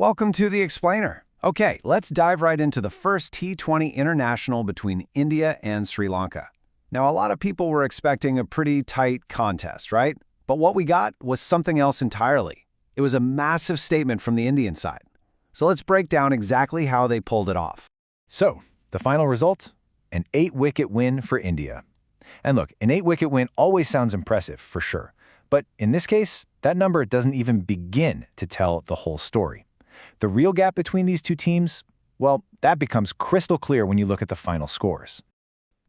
Welcome to the Explainer. Okay, let's dive right into the first T20 international between India and Sri Lanka. Now, a lot of people were expecting a pretty tight contest, right? But what we got was something else entirely. It was a massive statement from the Indian side. So let's break down exactly how they pulled it off. So, the final result? An 8-wicket win for India. And look, an 8-wicket win always sounds impressive, for sure. But in this case, that number doesn't even begin to tell the whole story. The real gap between these two teams, well, that becomes crystal clear when you look at the final scores.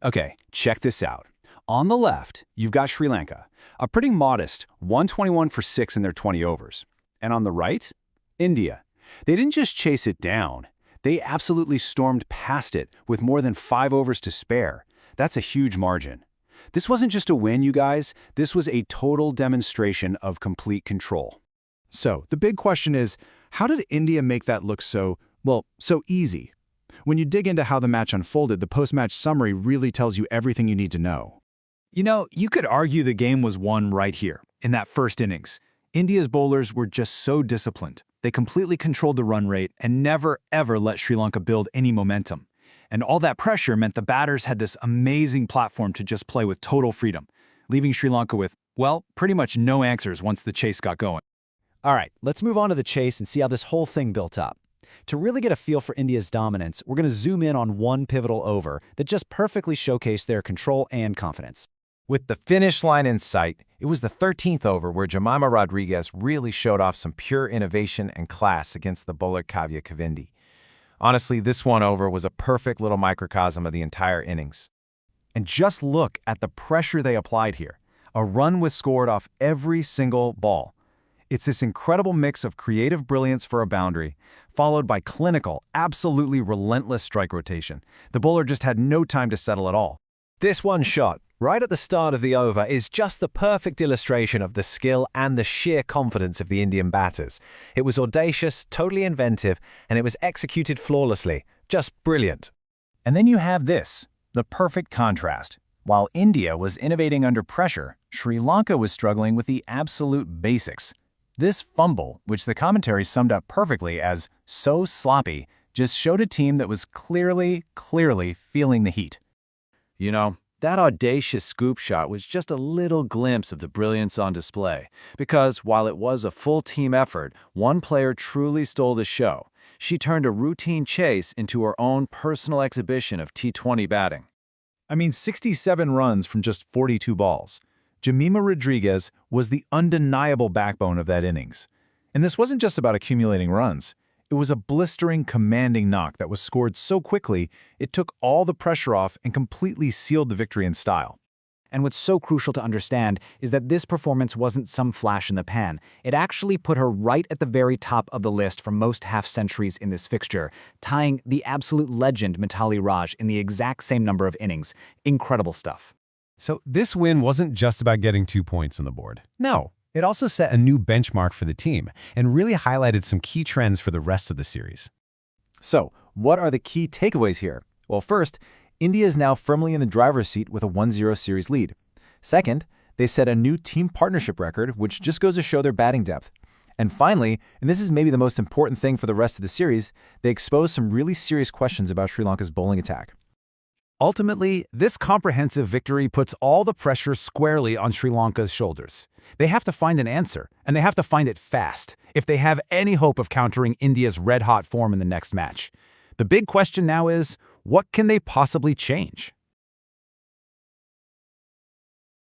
Okay, check this out. On the left, you've got Sri Lanka, a pretty modest 121 for 6 in their 20 overs. And on the right, India. They didn't just chase it down. They absolutely stormed past it with more than 5 overs to spare. That's a huge margin. This wasn't just a win, you guys. This was a total demonstration of complete control. So, the big question is, how did India make that look so easy? When you dig into how the match unfolded, the post-match summary really tells you everything you need to know. You know, you could argue the game was won right here, in that first innings. India's bowlers were just so disciplined. They completely controlled the run rate and never, ever let Sri Lanka build any momentum. And all that pressure meant the batters had this amazing platform to just play with total freedom, leaving Sri Lanka with, well, pretty much no answers once the chase got going. All right, let's move on to the chase and see how this whole thing built up. To really get a feel for India's dominance, we're going to zoom in on one pivotal over that just perfectly showcased their control and confidence. With the finish line in sight, it was the 13th over where Jemimah Rodrigues really showed off some pure innovation and class against the bowler Kavya Kavindi. Honestly, this one over was a perfect little microcosm of the entire innings. And just look at the pressure they applied here. A run was scored off every single ball. It's this incredible mix of creative brilliance for a boundary, followed by clinical, absolutely relentless strike rotation. The bowler just had no time to settle at all. This one shot, right at the start of the over, is just the perfect illustration of the skill and the sheer confidence of the Indian batters. It was audacious, totally inventive, and it was executed flawlessly. Just brilliant. And then you have this, the perfect contrast. While India was innovating under pressure, Sri Lanka was struggling with the absolute basics. This fumble, which the commentary summed up perfectly as so sloppy, just showed a team that was clearly feeling the heat. You know, that audacious scoop shot was just a little glimpse of the brilliance on display, because while it was a full team effort, one player truly stole the show. She turned a routine chase into her own personal exhibition of T20 batting. I mean, 67 runs from just 42 balls. Jemimah Rodrigues was the undeniable backbone of that innings. And this wasn't just about accumulating runs. It was a blistering, commanding knock that was scored so quickly, it took all the pressure off and completely sealed the victory in style. And what's so crucial to understand is that this performance wasn't some flash in the pan. It actually put her right at the very top of the list for most half-centuries in this fixture, tying the absolute legend Mithali Raj in the exact same number of innings. Incredible stuff. So this win wasn't just about getting 2 points on the board. No, it also set a new benchmark for the team and really highlighted some key trends for the rest of the series. So, what are the key takeaways here? Well, first, India is now firmly in the driver's seat with a 1-0 series lead. Second, they set a new team partnership record, which just goes to show their batting depth. And finally, and this is maybe the most important thing for the rest of the series, they exposed some really serious questions about Sri Lanka's bowling attack. Ultimately, this comprehensive victory puts all the pressure squarely on Sri Lanka's shoulders. They have to find an answer, and they have to find it fast, if they have any hope of countering India's red-hot form in the next match. The big question now is, what can they possibly change?